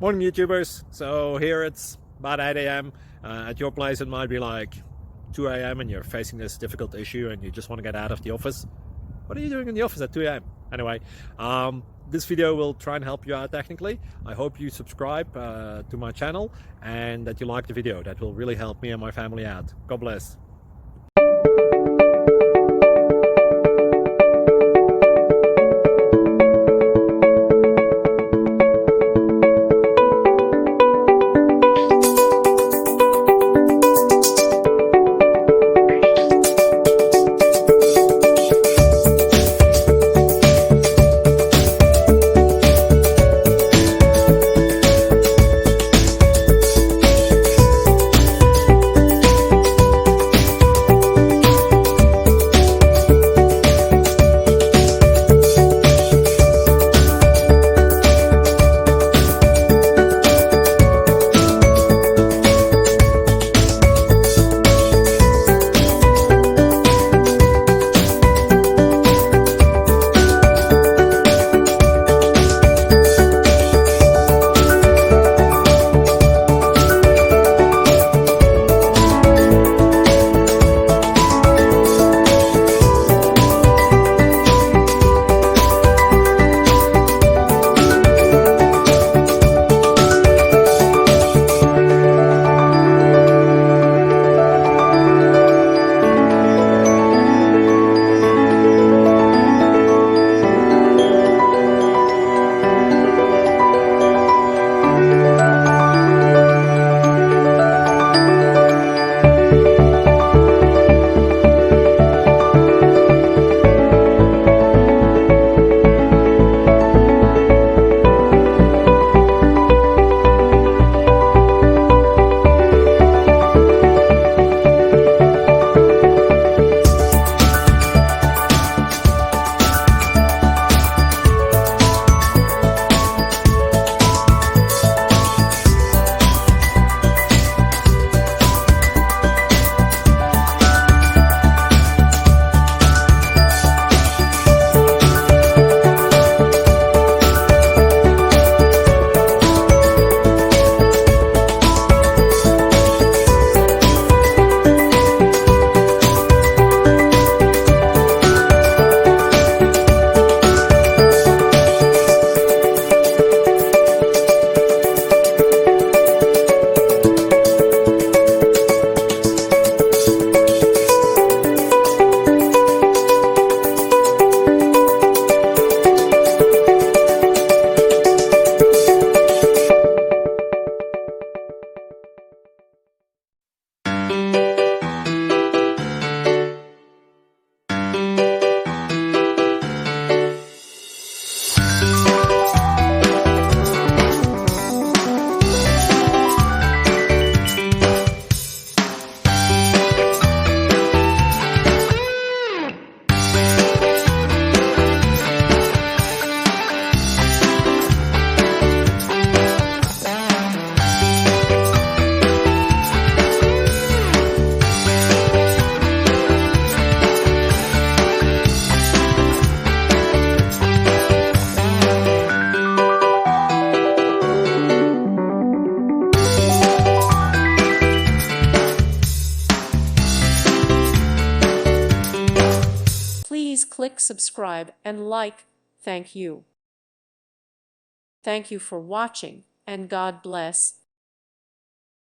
Morning YouTubers. So here it's about 8 a.m. At your place it might be like 2 a.m. and you're facing this difficult issue and you just want to get out of the office. What are you doing in the office at 2 a.m.? Anyway, this video will try and help you out technically. I hope you subscribe to my channel and that you like the video. That will really help me and my family out. God bless. Please click subscribe and like. Thank you. Thank you for watching, and God bless.